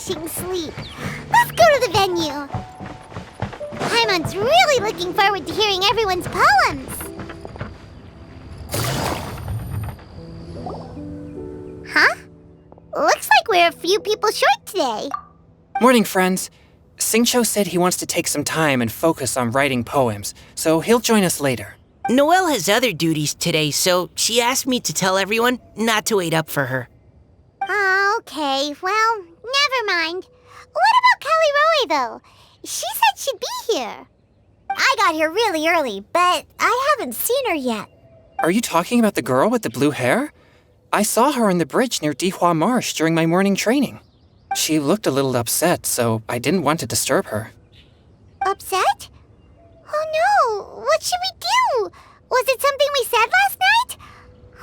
refreshing sleep. Let's go to the venue. Paimon's really looking forward to hearing everyone's poems. Huh? Looks like we're a few people short today. Morning, friends. Singcho said he wants to take some time and focus on writing poems, so he'll join us later. Noelle has other duties today, so she asked me to tell everyone not to wait up for her. Oh, okay. Well, never mind. What about Callirhoe, though? She said she'd be here. I got here really early, but I haven't seen her yet. Are you talking about the girl with the blue hair? I saw her on the bridge near Dihua Marsh during my morning training. She looked a little upset, so I didn't want to disturb her. Upset? Oh no! What should we do? Was it something we said last night?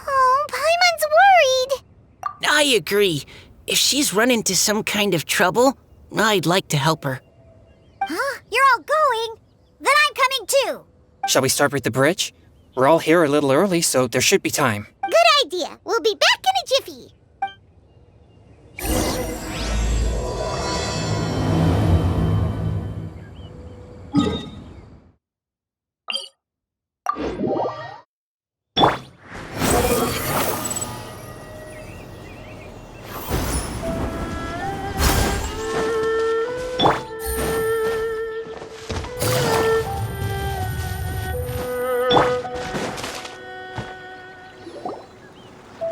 Oh, Paimon's worried. I agree. If she's run into some kind of trouble, I'd like to help her. Huh? You're all going? Then I'm coming too. Shall we start with the bridge? We're all here a little early, so there should be time. Good idea. We'll be back in a jiffy.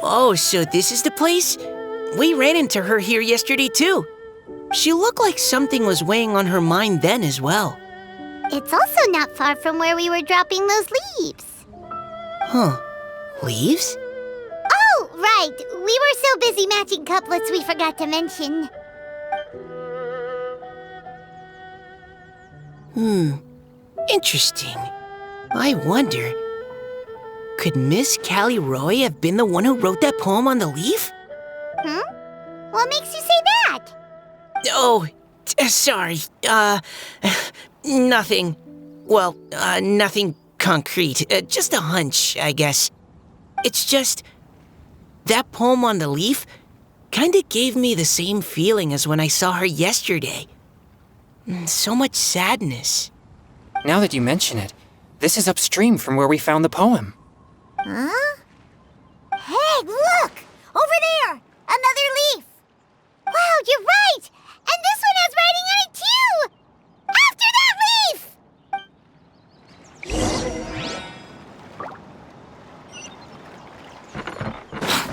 Oh, so this is the place? We ran into her here yesterday, too. She looked like something was weighing on her mind then as well. It's also not far from where we were dropping those leaves. Huh. Leaves? Oh, right. We were so busy matching couplets we forgot to mention. Interesting. I wonder, could Miss Callirhoe have been the one who wrote that poem on the leaf? What makes you say that? Oh, sorry. Nothing. Well, nothing concrete. Just a hunch, I guess. It's just, that poem on the leaf kinda gave me the same feeling as when I saw her yesterday. So much sadness. Now that you mention it, this is upstream from where we found the poem. Huh? Hey, look! Over there! Another leaf! Wow, you're right! And this one has writing on it too! After that leaf!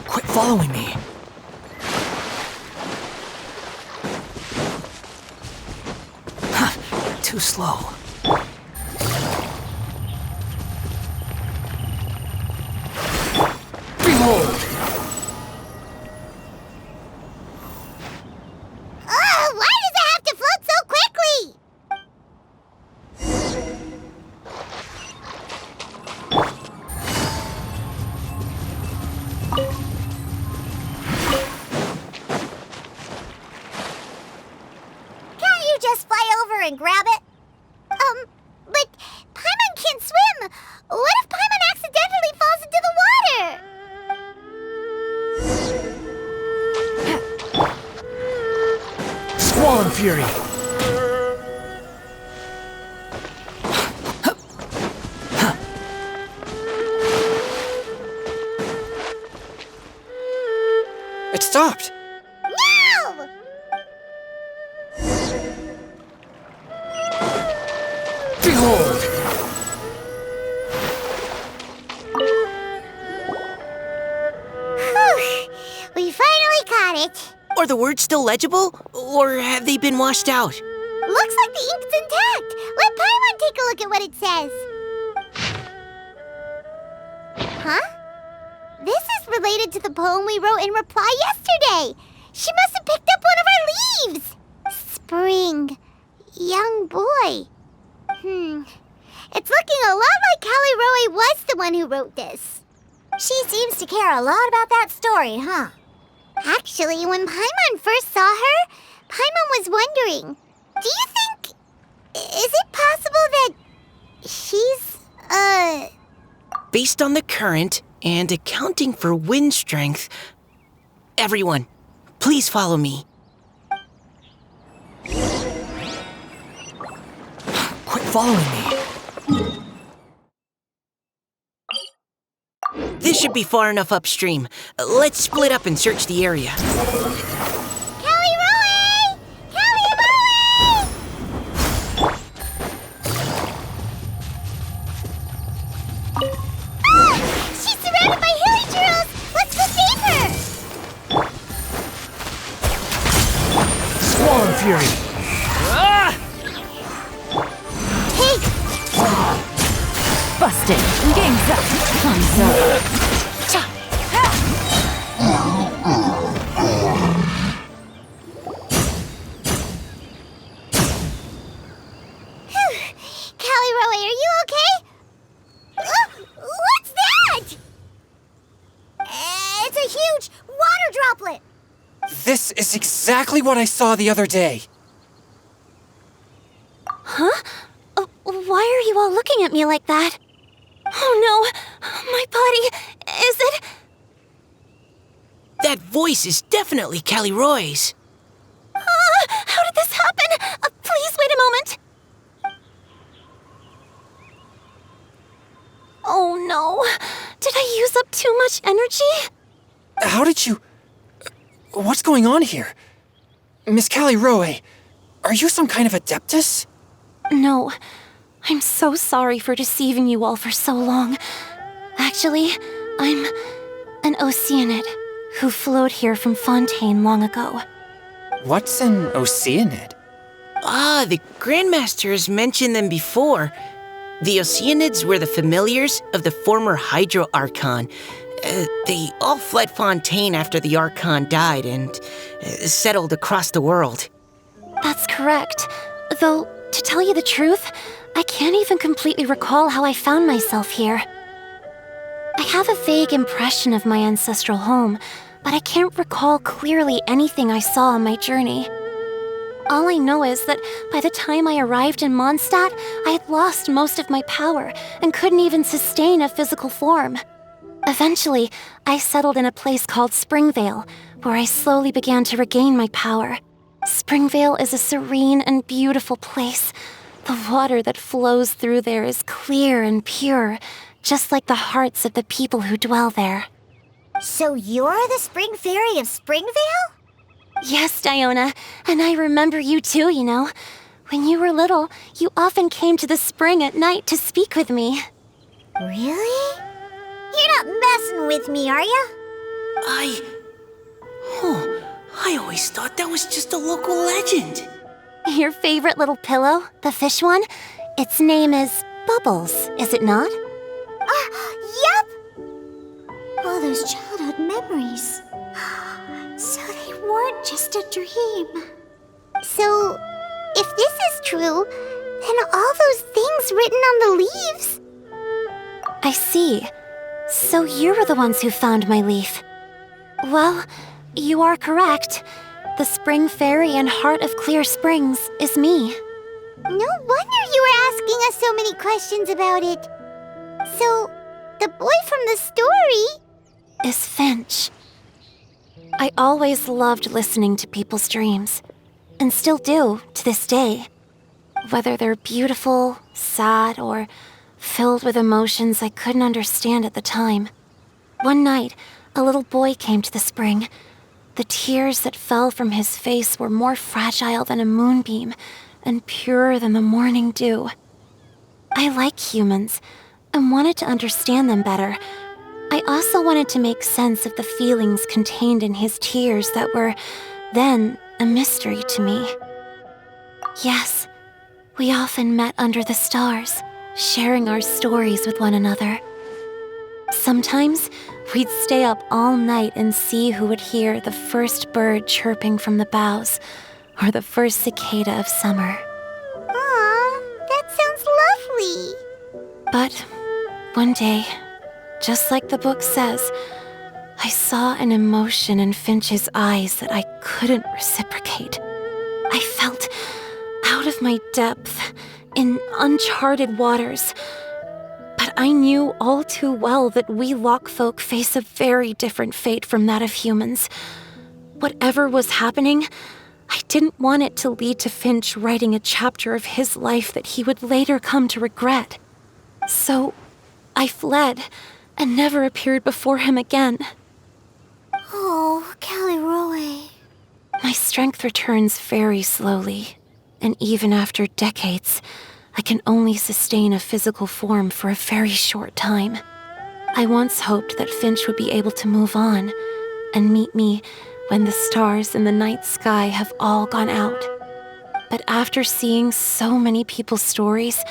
Quit following me. Too slow. Behold! Why does it have to float so quickly? Can't you just fly over and grab it? But Paimon can't swim. What if Paimon accidentally falls into the water? Squall and Fury! It stopped! No! Behold! Whew. We finally caught it. Are the words still legible? Or have they been washed out? Looks like the ink's intact. Let Paimon take a look at what it says. Huh? This is related to the poem we wrote in reply yesterday. She must have picked up one of our leaves. Spring. Young boy. It's looking a lot like Callirhoe was the one who wrote this. She seems to care a lot about that story, huh? Actually, when Paimon first saw her, Paimon was wondering, do you think... is it possible that she's, Based on the current and accounting for wind strength, everyone, please follow me. following me. This should be far enough upstream. Let's split up and search the area. Callirhoe! Callirhoe! Ah! She's surrounded by hilly turtles! Let's go save her! Squall Fury! Hey! Busted. Game's up. Time's up. Callirhoe, are you okay? What's that? It's a huge water droplet. This is exactly what I saw the other day. Why are you all looking at me like that? Oh no, my body, is it? That voice is definitely Callirhoe's. How did this happen? Please wait a moment. Oh no, did I use up too much energy? How did you... What's going on here? Miss Callirhoe, are you some kind of adeptus? No, I'm so sorry for deceiving you all for so long. Actually, I'm an Oceanid who flowed here from Fontaine long ago. What's an Oceanid? Ah, the Grandmaster has mentioned them before. The Oceanids were the familiars of the former Hydro Archon. They all fled Fontaine after the Archon died and settled across the world. That's correct. Though, to tell you the truth, I can't even completely recall how I found myself here. I have a vague impression of my ancestral home, but I can't recall clearly anything I saw on my journey. All I know is that by the time I arrived in Mondstadt, I had lost most of my power and couldn't even sustain a physical form. Eventually, I settled in a place called Springvale, where I slowly began to regain my power. Springvale is a serene and beautiful place. The water that flows through there is clear and pure, just like the hearts of the people who dwell there. So you're the Spring Fairy of Springvale? Yes, Diona, and I remember you too, you know. When you were little, you often came to the spring at night to speak with me. Really? You're not messing with me, are ya? I always thought that was just a local legend. Your favorite little pillow, the fish one, its name is Bubbles, is it not? Yep! All those childhood memories. So they weren't just a dream. So, if this is true, then all those things written on the leaves... I see. So you were the ones who found my leaf. Well, you are correct. The Spring Fairy and Heart of Clear Springs is me. No wonder you were asking us so many questions about it. So, the boy from the story... is Finch. I always loved listening to people's dreams, and still do to this day. Whether they're beautiful, sad, or filled with emotions I couldn't understand at the time. One night, a little boy came to the spring. The tears that fell from his face were more fragile than a moonbeam and purer than the morning dew. I like humans and wanted to understand them better. I also wanted to make sense of the feelings contained in his tears that were, then, a mystery to me. Yes, we often met under the stars, sharing our stories with one another. Sometimes, we'd stay up all night and see who would hear the first bird chirping from the boughs, or the first cicada of summer. Aw, that sounds lovely. But one day, just like the book says, I saw an emotion in Finch's eyes that I couldn't reciprocate. I felt out of my depth, in uncharted waters. But I knew all too well that we Lockfolk face a very different fate from that of humans. Whatever was happening, I didn't want it to lead to Finch writing a chapter of his life that he would later come to regret. So, I fled and never appeared before him again. Oh, Callirhoe. My strength returns very slowly, and even after decades, I can only sustain a physical form for a very short time. I once hoped that Finch would be able to move on and meet me when the stars in the night sky have all gone out. But after seeing so many people's stories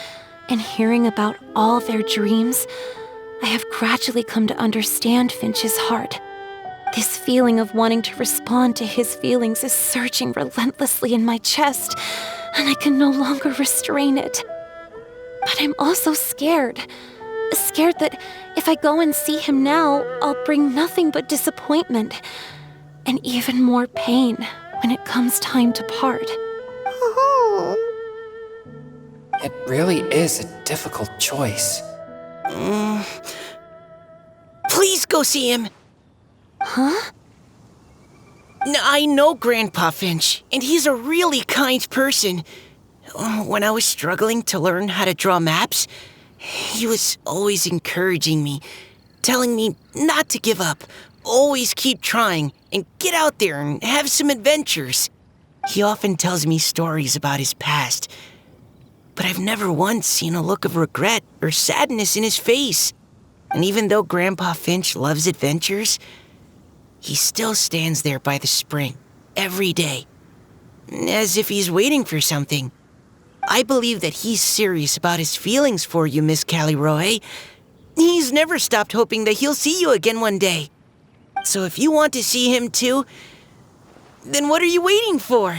and hearing about all their dreams, I have gradually come to understand Finch's heart. This feeling of wanting to respond to his feelings is surging relentlessly in my chest, and I can no longer restrain it. But I'm also scared. Scared that if I go and see him now, I'll bring nothing but disappointment and even more pain when it comes time to part. Oh. It really is a difficult choice. Please go see him. Huh? I know Grandpa Finch, and he's a really kind person. When I was struggling to learn how to draw maps, he was always encouraging me, telling me not to give up, always keep trying, and get out there and have some adventures. He often tells me stories about his past, but I've never once seen a look of regret or sadness in his face. And even though Grandpa Finch loves adventures, he still stands there by the spring, every day, as if he's waiting for something. I believe that he's serious about his feelings for you, Miss Callirhoe. He's never stopped hoping that he'll see you again one day. So if you want to see him too, then what are you waiting for?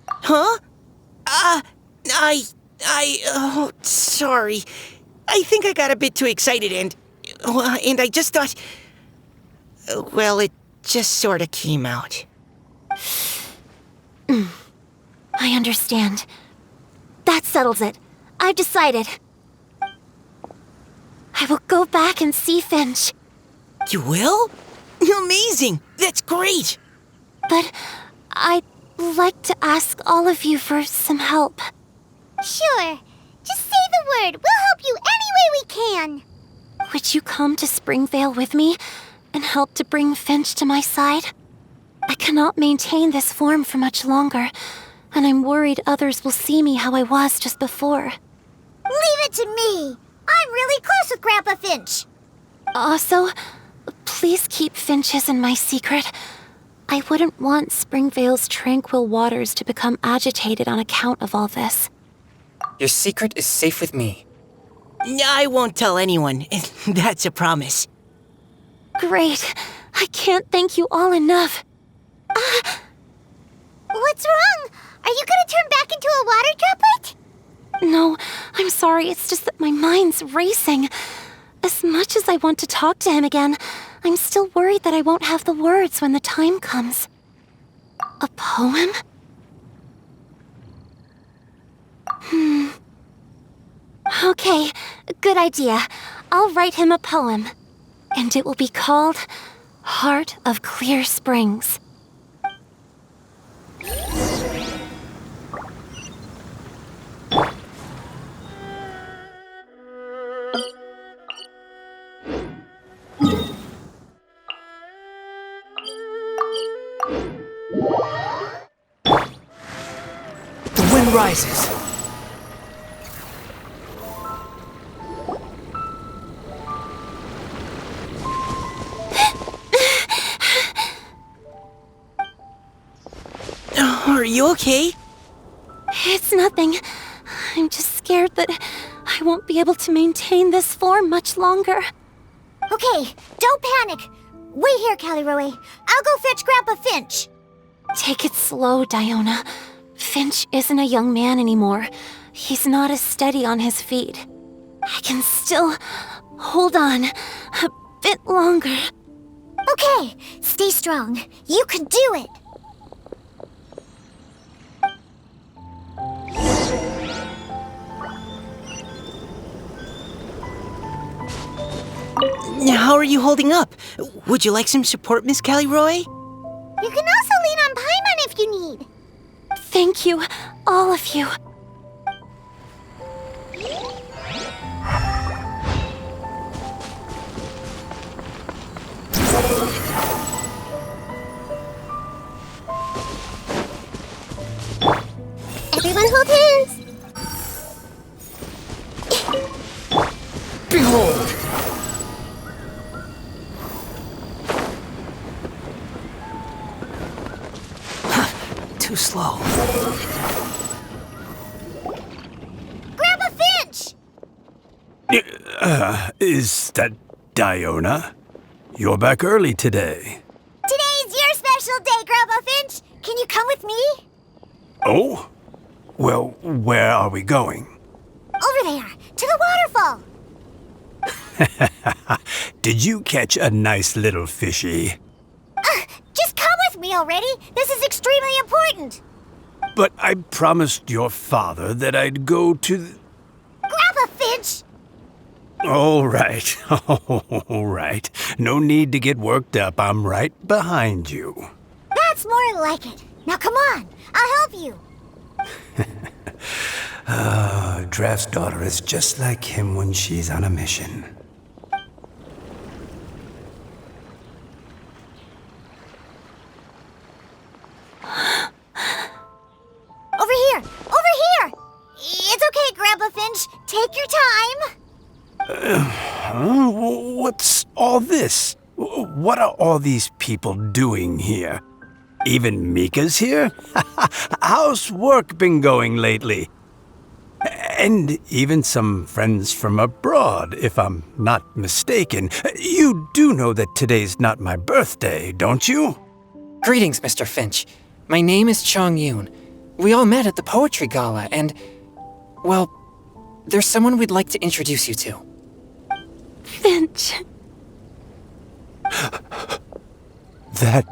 Huh? Sorry. I think I got a bit too excited and I just thought, well, it just sort of came out. I understand. That settles it. I've decided. I will go back and see Finch. You will? Amazing! That's great! But I'd like to ask all of you for some help. Sure. Just say the word. We'll help you any way we can. Would you come to Springvale with me and help to bring Finch to my side? I cannot maintain this form for much longer, and I'm worried others will see me how I was just before. Leave it to me. I'm really close with Grandpa Finch. Also, please keep Finch's in my secret. I wouldn't want Springvale's tranquil waters to become agitated on account of all this. Your secret is safe with me. I won't tell anyone. That's a promise. Great. I can't thank you all enough. What's wrong? Are you gonna turn back into a water droplet? No, I'm sorry. It's just that my mind's racing. As much as I want to talk to him again, I'm still worried that I won't have the words when the time comes. A poem? Okay, good idea. I'll write him a poem. And it will be called Heart of Clear Springs. The wind rises. Are you okay? It's nothing. I'm just scared that I won't be able to maintain this form much longer. Okay, don't panic. Wait here, Callirhoe. I'll go fetch Grandpa Finch. Take it slow, Diona. Finch isn't a young man anymore. He's not as steady on his feet. I can still hold on a bit longer. Okay, stay strong. You can do it. How are you holding up? Would you like some support, Miss Callirhoe? Thank you, all of you. Everyone hold hands. Behold! Too slow. Grandpa Finch! Is that Diona? You're back early today. Today's your special day, Grandpa Finch. Can you come with me? Oh? Well, where are we going? Over there, to the waterfall. Did you catch a nice little fishy? Just come with me already. This is extremely important. But I promised your father that I'd go to Grandpa Finch! All right. All right. No need to get worked up. I'm right behind you. That's more like it. Now come on, I'll help you. Draft's daughter is just like him when she's on a mission. Over here! Over here! It's okay, Grandpa Finch. Take your time. What's all this? What are all these people doing here? Even Mika's here? How's work been going lately? And even some friends from abroad, if I'm not mistaken. You do know that today's not my birthday, don't you? Greetings, Mr. Finch. My name is Chongyun. We all met at the poetry gala, and, well, there's someone we'd like to introduce you to. Finch. That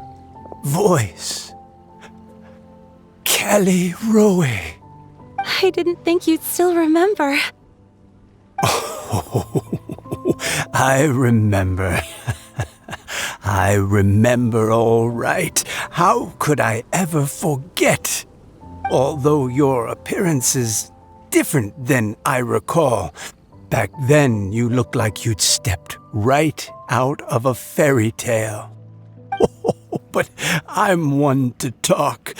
voice. Callirhoe. I didn't think you'd still remember. Oh, I remember. I remember all right. How could I ever forget? Although your appearance is different than I recall. Back then, you looked like you'd stepped right out of a fairy tale. But I'm one to talk.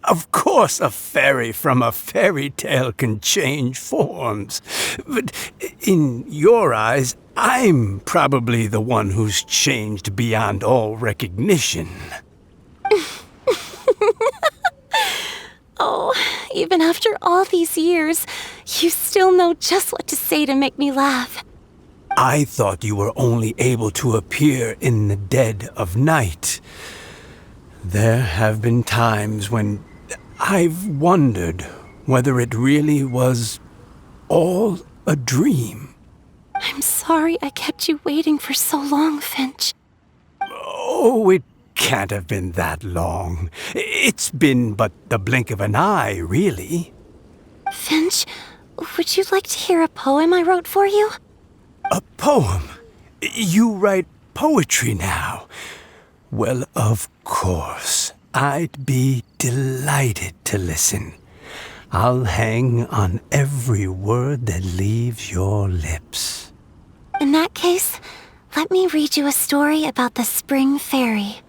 Of course, a fairy from a fairy tale can change forms. But in your eyes, I'm probably the one who's changed beyond all recognition. Oh, even after all these years, you still know just what to say to make me laugh. I thought you were only able to appear in the dead of night. There have been times when I've wondered whether it really was all a dream. I'm sorry I kept you waiting for so long, Finch. Oh, it can't have been that long. It's been but the blink of an eye, really. Finch, would you like to hear a poem I wrote for you? A poem? You write poetry now? Well, of course. I'd be delighted to listen. I'll hang on every word that leaves your lips. In that case, let me read you a story about the Spring Fairy.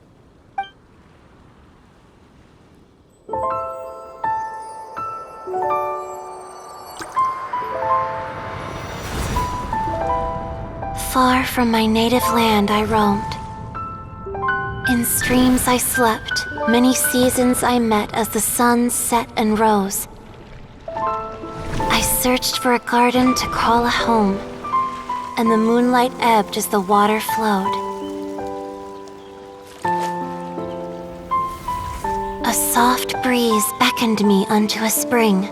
Far from my native land I roamed. In streams I slept, many seasons I met as the sun set and rose. I searched for a garden to call a home, and the moonlight ebbed as the water flowed. A soft breeze beckoned me unto a spring.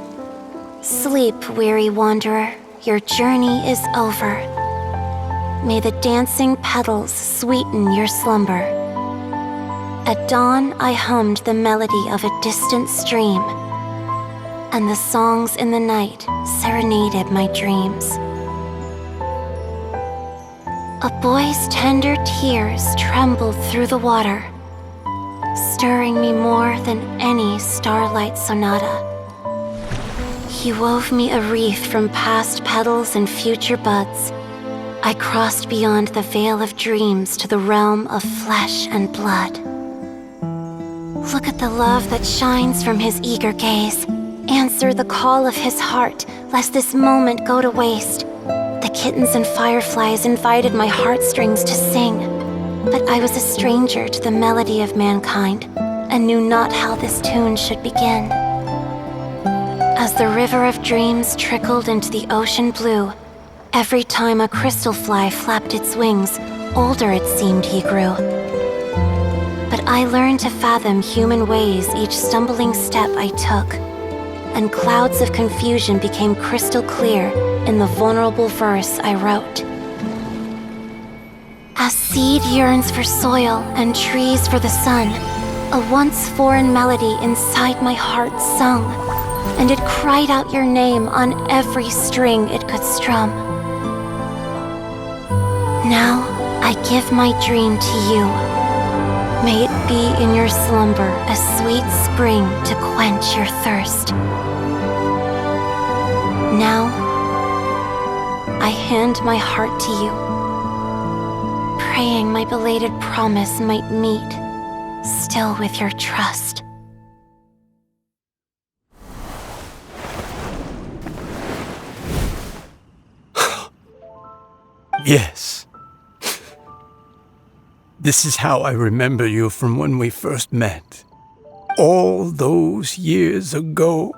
Sleep, weary wanderer, your journey is over. May the dancing petals sweeten your slumber. At dawn, I hummed the melody of a distant stream, and the songs in the night serenaded my dreams. A boy's tender tears trembled through the water. stirring me more than any starlight sonata. He wove me a wreath from past petals and future buds. I crossed beyond the veil of dreams to the realm of flesh and blood. Look at the love that shines from his eager gaze. Answer the call of his heart, lest this moment go to waste. The kittens and fireflies invited my heartstrings to sing, but I was a stranger to the melody of mankind, and knew not how this tune should begin. As the river of dreams trickled into the ocean blue, every time a crystal fly flapped its wings, older it seemed he grew. But I learned to fathom human ways each stumbling step I took, and clouds of confusion became crystal clear in the vulnerable verse I wrote. As seed yearns for soil and trees for the sun, a once foreign melody inside my heart sung, and it cried out your name on every string it could strum. Now I give my dream to you. May it be in your slumber a sweet spring to quench your thirst. Now, I hand my heart to you, praying my belated promise might meet, still with your trust. Yes. This is how I remember you from when we first met. All those years ago.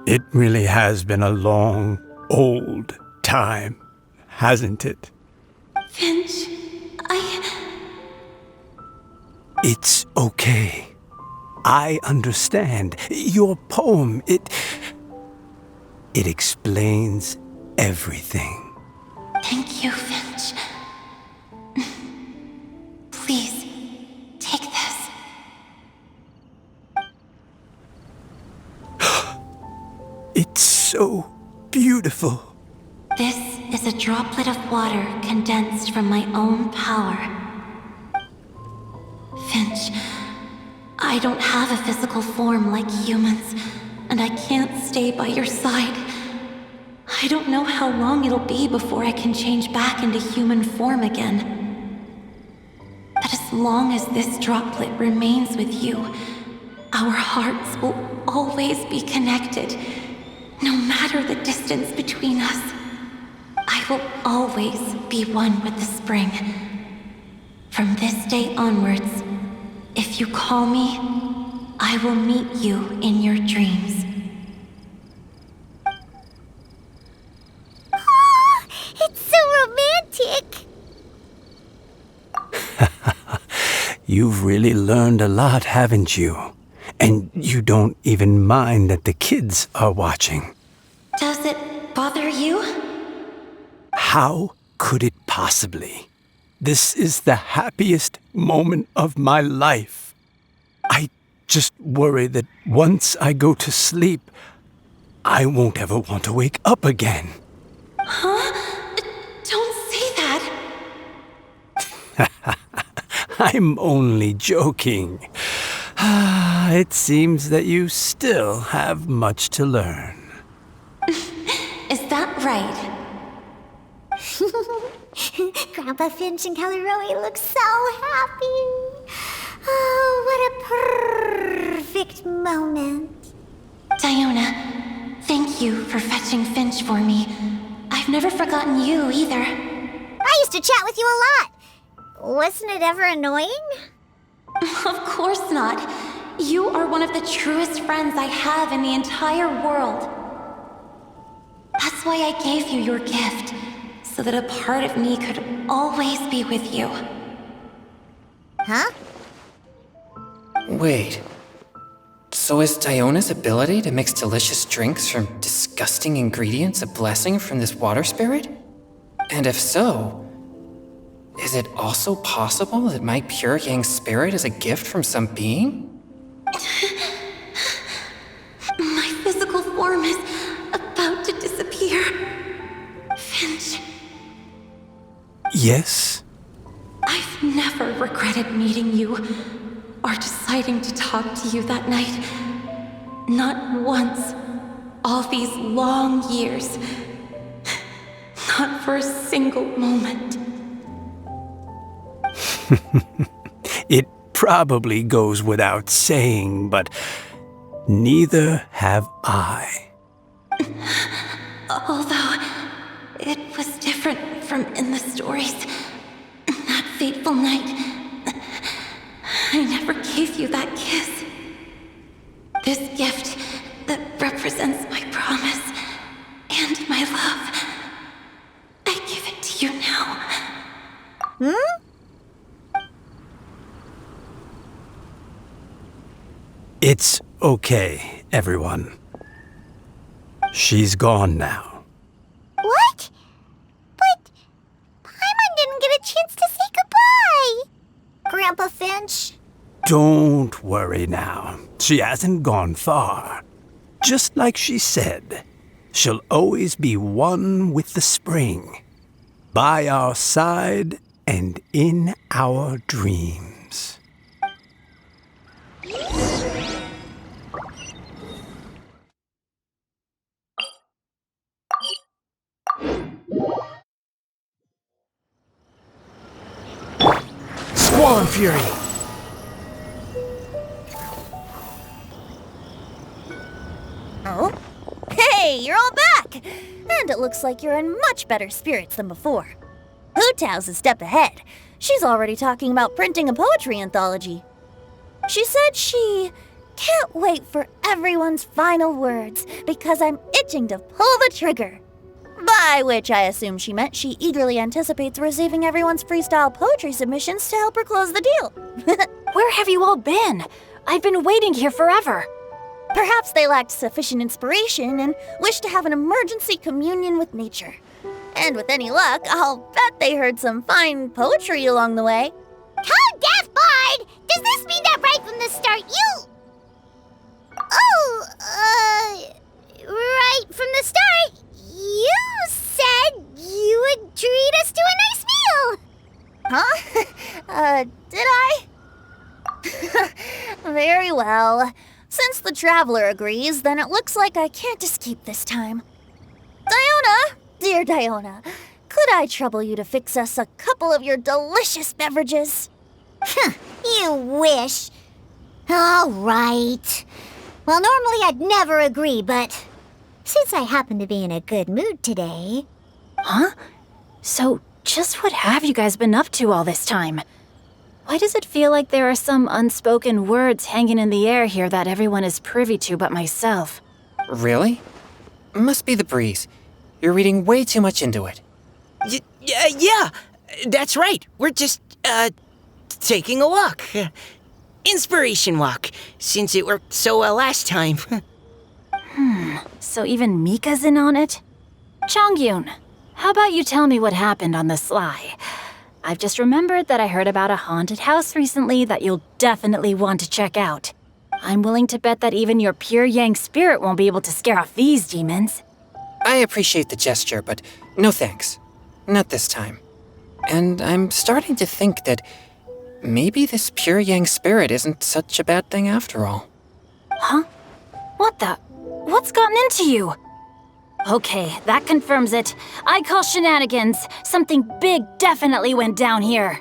It really has been a long, old time, hasn't it? Finch, It's okay. I understand. Your poem, it explains everything. Thank you, Finch. Please, take this. It's so beautiful. This is a droplet of water condensed from my own power. Finch, I don't have a physical form like humans, and I can't stay by your side. I don't know how long it'll be before I can change back into human form again. But as long as this droplet remains with you, our hearts will always be connected, no matter the distance between us. I will always be one with the spring. From this day onwards, if you call me, I will meet you in your dreams. Oh, it's so romantic. You've really learned a lot, haven't you? And you don't even mind that the kids are watching. Does it bother you? How could it possibly? This is the happiest moment of my life. I just worry that once I go to sleep, I won't ever want to wake up again. Huh? Don't say that. I'm only joking. It seems that you still have much to learn. Is that right? Grandpa Finch and Callirhoe look so happy. Oh, what a perfect moment. Diona, thank you for fetching Finch for me. I've never forgotten you either. I used to chat with you a lot. Wasn't it ever annoying? Of course not. You are one of the truest friends I have in the entire world. That's why I gave you your gift, so that a part of me could always be with you. Huh? Wait. So is Diona's ability to mix delicious drinks from disgusting ingredients a blessing from this water spirit? And if so, is it also possible that my pure yang spirit is a gift from some being? My physical form is about to disappear. Finch, Yes? I've never regretted meeting you or deciding to talk to you that night. Not once. All these long years. Not for a single moment. It probably goes without saying, but neither have I. Although it was different from in the stories. That fateful night, I never gave you that kiss. This gift that represents my promise and my love, I give it to you now. It's okay, everyone. She's gone now. What? But Paimon didn't get a chance to say goodbye. Grandpa Finch? Don't worry now. She hasn't gone far. Just like she said, she'll always be one with the spring. By our side and in our dreams. Squall Fury! Oh? Hey, you're all back! And it looks like you're in much better spirits than before. Hu Tao's a step ahead. She's already talking about printing a poetry anthology. She said she can't wait for everyone's final words because I'm itching to pull the trigger. By which I assume she meant she eagerly anticipates receiving everyone's freestyle poetry submissions to help her close the deal. Where have you all been? I've been waiting here forever. Perhaps they lacked sufficient inspiration and wished to have an emergency communion with nature. And with any luck, I'll bet they heard some fine poetry along the way. Code Death Bard! Does this mean that right from the start you... right from the start, you said you would treat us to a nice meal! Huh? Did I? Very well. Since the Traveler agrees, then it looks like I can't escape this time. Diona, dear Diona, could I trouble you to fix us a couple of your delicious beverages? You wish. All right. Well, normally I'd never agree, but since I happen to be in a good mood today... Huh? So, just what have you guys been up to all this time? Why does it feel like there are some unspoken words hanging in the air here that everyone is privy to but myself? Really? Must be the breeze. You're reading way too much into it. Yeah, that's right. We're just, taking a walk. Inspiration walk, since it worked so well last time. So even Mika's in on it? Chongyun, how about you tell me what happened on the sly? I've just remembered that I heard about a haunted house recently that you'll definitely want to check out. I'm willing to bet that even your pure yang spirit won't be able to scare off these demons. I appreciate the gesture, but no thanks. Not this time. And I'm starting to think that maybe this pure yang spirit isn't such a bad thing after all. Huh? What the? What's gotten into you? Okay, that confirms it. I call shenanigans. Something big definitely went down here.